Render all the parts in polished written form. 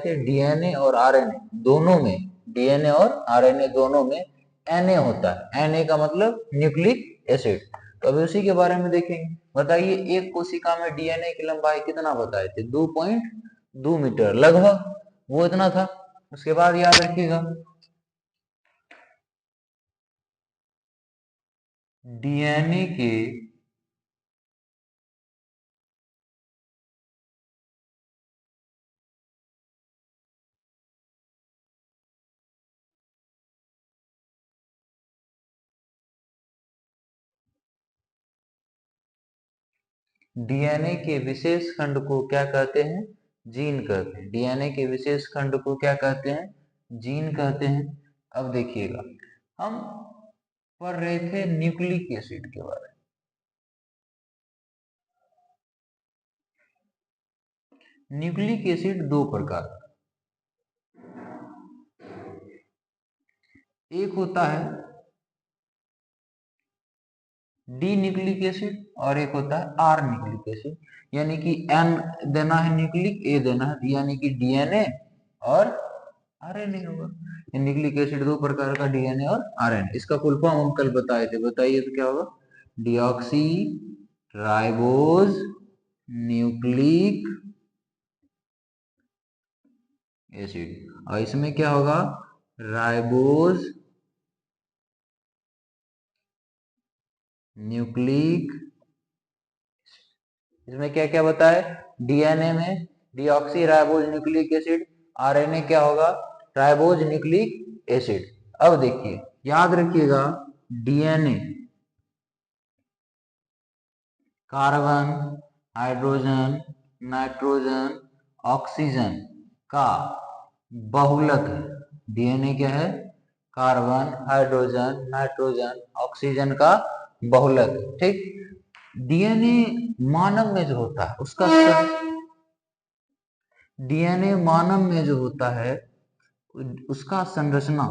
थे डीएनए और आरएनए दोनों में, डीएनए और आरएनए दोनों में Na होता है। Na का मतलब न्यूक्लिक एसिड। तो अभी उसी के बारे में देखेंगे। बताइए एक कोशिका में डीएनए की लंबाई कितना बताए थे? 2.2 मीटर लगभग, वो इतना था। उसके बाद याद रखिएगा डीएनए के डीएनए के विशेष खंड को क्या कहते हैं? जीन कहते हैं। डीएनए के विशेष खंड को क्या कहते हैं? जीन कहते हैं। अब देखिएगा, हम पढ़ रहे थे न्यूक्लिक एसिड के बारे में। न्यूक्लिक एसिड दो प्रकार का, एक होता है डी न्यूक्लिक एसिड और एक होता है आर न्यूक्लिक एसिड। यानी कि एन देना है न्यूक्लिक, ए देना है, यानी कि डीएनए और आरएनए होगा। न्यूक्लिक एसिड दो प्रकार का, डीएनए और आरएनए। इसका फुल फॉर्म हम कल बताए थे, बताइए तो क्या होगा? Deoxy ribose nucleic acid. और इसमें क्या होगा? Ribose nucleic. इसमें क्या क्या बताए? डीएनए में deoxy ribose nucleic acid, RNA क्या होगा? Ribose nucleic acid. अब देखिए, याद रखिएगा, DNA carbon, hydrogen, nitrogen, oxygen का बहुलक है। डीएनए क्या है? कार्बन, हाइड्रोजन, नाइट्रोजन, ऑक्सीजन का बहुलक है। ठीक। डीएनए मानव में जो होता है उसका डीएनए मानव में जो होता है उसका संरचना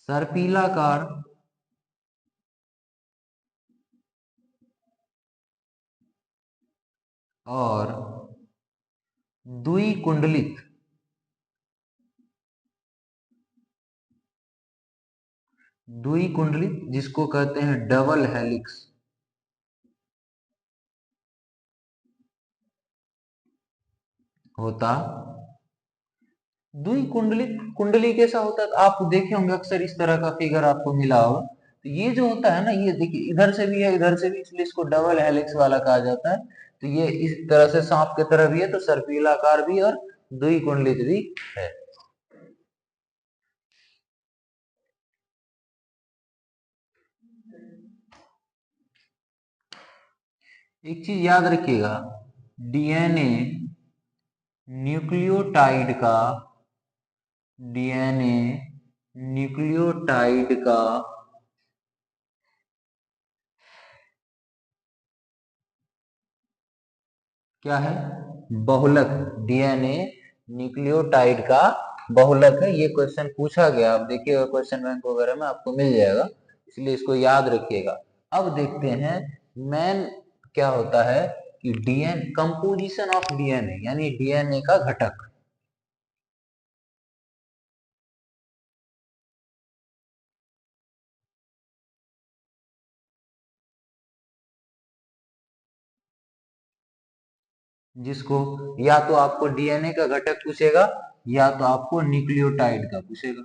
सर्पिलाकार और द्विकुंडलित जिसको कहते हैं डबल हेलिक्स होता। द्विकुंडलित कुंडली कैसा होता है? आप देखे होंगे अक्सर इस तरह का फिगर आपको मिला होगा। तो ये जो होता है ना, ये देखिए इधर से भी है इधर से भी, इसलिए इसको डबल हेलिक्स वाला कहा जाता है। तो ये इस तरह से सांप की तरह भी है, तो सर्पिलाकार भी और द्विकुंडलित भी है। एक चीज याद रखिएगा, डीएनए न्यूक्लियोटाइड का डीएनए न्यूक्लियोटाइड का क्या है? बहुलक। डीएनए न्यूक्लियोटाइड का बहुलक है। ये क्वेश्चन पूछा गया, आप देखिएगा क्वेश्चन बैंक वगैरह में आपको मिल जाएगा, इसलिए इसको याद रखिएगा। अब देखते हैं मेन क्या होता है कि डीएनए कंपोजिशन ऑफ डीएनए, यानी डीएनए का घटक। जिसको या तो आपको डीएनए का घटक पूछेगा या तो आपको न्यूक्लियोटाइड का पूछेगा,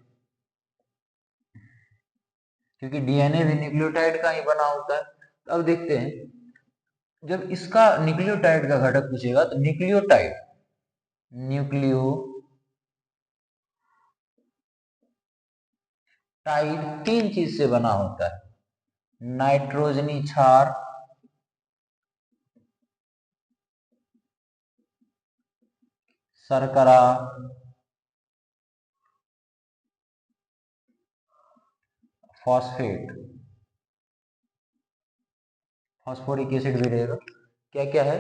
क्योंकि डीएनए भी न्यूक्लियोटाइड का ही बना होता है। तो अब देखते हैं, जब इसका न्यूक्लियोटाइड का घटक पूछेगा तो न्यूक्लियोटाइड तीन चीज से बना होता है: नाइट्रोजनी क्षार, शर्करा, फॉस्फेट, फॉस्फोरिक एसिड भी रहेगा। क्या क्या है?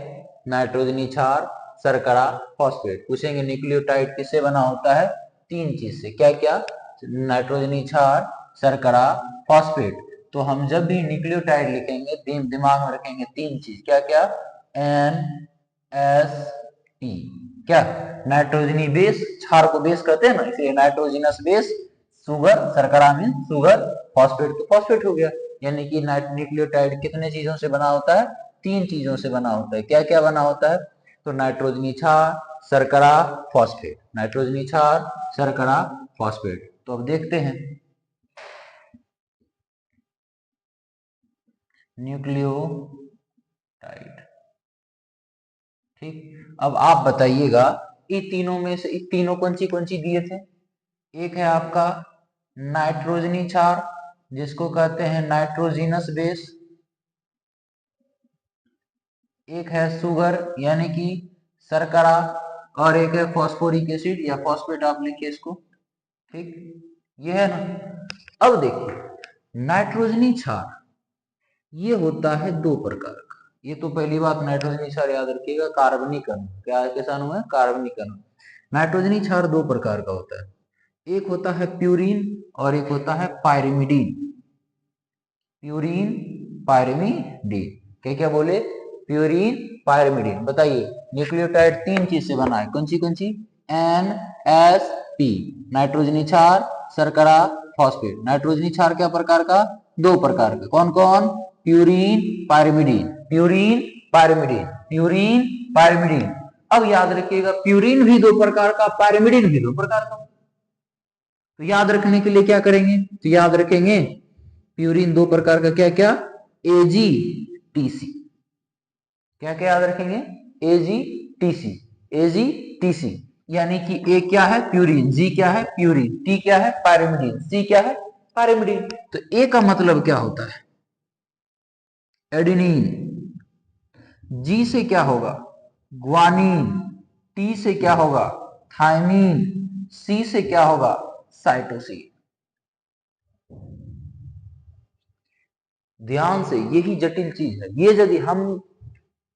नाइट्रोजनी क्षार, शर्करा, फॉस्फेट। पूछेंगे न्यूक्लियोटाइड किससे बना होता है? तीन चीज से। क्या क्या? नाइट्रोजनी क्षार, शर्करा, फॉस्फेट। तो हम जब भी न्यूक्लियोटाइड लिखेंगे दिमाग में रखेंगे तीन चीज। क्या क्या? N, S, T. क्या नाइट्रोजनी बेस, क्षार को बेस कहते हैं ना, इसलिए नाइट्रोजिनस बेस, शुगर शर्करा में शुगर, फॉस्फेट तो फॉस्फेट हो गया। यानी कि न्यूक्लियोटाइड कितने चीजों से बना होता है? 3 चीजों से बना होता है। क्या क्या बना होता है? तो नाइट्रोजनी क्षार, शर्करा, फॉस्फेट। नाइट्रोजनी क्षार, शर्करा, फॉस्फेट। तो अब देखते हैं न्यूक्लियोटाइड। ठीक, अब आप बताइएगा ये तीनों में से, तीनों कौन सी दिए थे? एक है आपका नाइट्रोजनी क्षार, जिसको कहते हैं नाइट्रोजिनस बेस। एक है शुगर यानी कि शर्करा, और एक है फॉस्फोरिक एसिड या फॉस्फेट, आप लिखिए इसको। ठीक, ये है ना। अब देखिए नाइट्रोजनी क्षार ये होता है 2 प्रकार का। ये तो पहली बात, नाइट्रोजनी क्षार याद रखिएगा, कार्बनिक अणु। क्या कैसा अणु है? कार्बनिक अणु। नाइट्रोजनी क्षार 2 प्रकार का होता है, एक होता है प्यूरिन और एक होता है पायरिमिडीन। Purine, pyrimidine. क्या क्या बोले? Purine, pyrimidine. बताइए न्यूक्लियोटाइड 3 चीज से बना है, कौन सी? NSP, नाइट्रोजनी क्षार, शर्करा, फॉस्फेट। नाइट्रोजनी क्षार क्या प्रकार का? 2 प्रकार का। कौन कौन? Purine, pyrimidine. Purine, pyrimidine, purine, pyrimidine. अब याद रखिएगा प्यूरिन भी 2 प्रकार का, पायरिमिडीन भी 2 प्रकार का। तो याद रखने के लिए क्या करेंगे? तो याद रखेंगे प्यूरिन 2 प्रकार का, क्या क्या? AgTC। क्या क्या याद रखेंगे? AgTC, AgTC। यानी कि A क्या है? प्यूरिन, G क्या है? प्यूरिन, T क्या है? पायरिमिडीन, C क्या है? पायरिमिडीन। तो A का मतलब क्या होता है? एडेनिन। G से क्या होगा? ग्वानिन। T से क्या होगा? थायमीन। C से क्या होगा? साइटोसिन। ध्यान से, यही जटिल चीज है। ये यदि हम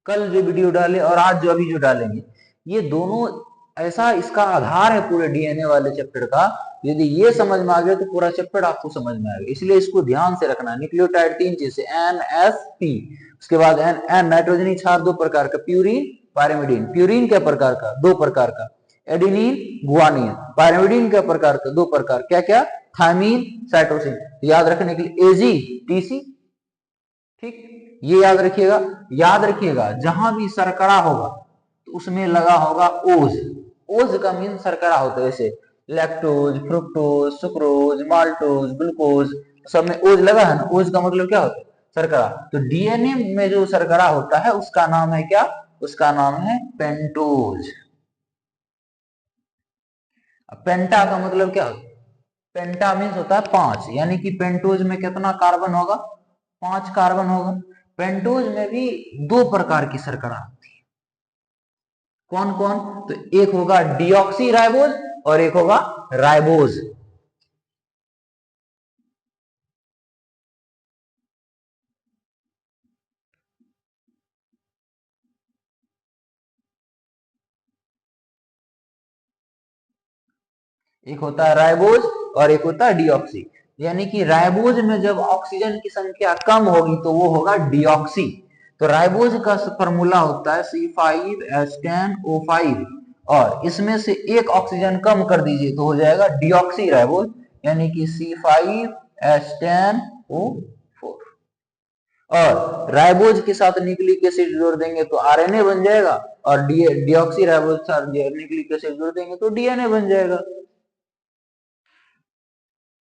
कल जो वीडियो डाले और आज जो अभी जो डालेंगे, ये दोनों ऐसा, इसका आधार है पूरे डीएनए वाले चैप्टर का। यदि ये समझ में आ गया तो पूरा चैप्टर आपको समझ में आएगा। इसलिए इसको ध्यान से रखना। न्यूक्लियोटाइड 3 चीज से, NSP। उसके बाद N नाइट्रोजनी क्षार 2 प्रकार का, प्यूरिन, पायरिमिडीन। प्यूरिन क्या प्रकार का? 2 प्रकार का, एडेनिन, गुआनिन। पायरिमिडीन क्या प्रकार का? 2 प्रकार। क्या क्या? Thymine, cytosine. याद रखने के लिए AgTC। ठीक, ये याद रखिएगा। याद रखिएगा जहां भी शर्करा होगा तो उसमें लगा होगा ओज। ओज का मीन शर्करा होता है, जैसे lactose, fructose, sucrose, maltose, glucose, सब में ओज लगा है ना। ओज का मतलब क्या होता है? शर्करा। तो डीएनए में जो शर्करा होता है उसका नाम है क्या? उसका नाम है पेंटोज। पेंटा का मतलब क्या होता है? पेंटा मीन्स होता है 5, यानी कि पेंटोज में कितना कार्बन होगा? 5 कार्बन होगा। पेंटोज में भी 2 प्रकार की शर्करा होती है। कौन कौन? तो एक होगा डीऑक्सी राइबोज और एक होगा राइबोज। एक होता है राइबोज और एक होता है डीऑक्सी। यानी कि राइबोज में जब ऑक्सीजन की संख्या कम होगी तो वो होगा डीऑक्सी। तो राइबोज का फॉर्मूला होता है C5H10O5, और इसमें से एक ऑक्सीजन कम कर दीजिए तो हो जाएगा डीऑक्सी राइबोज, यानी कि C5H10O4। और राइबोज के साथ न्यूक्लिक एसिड जोड़ देंगे तो आरएनए बन जाएगा, और डीऑक्सी राइबोज के साथ न्यूक्लिक एसिड जोड़ देंगे तो डीएनए बन जाएगा।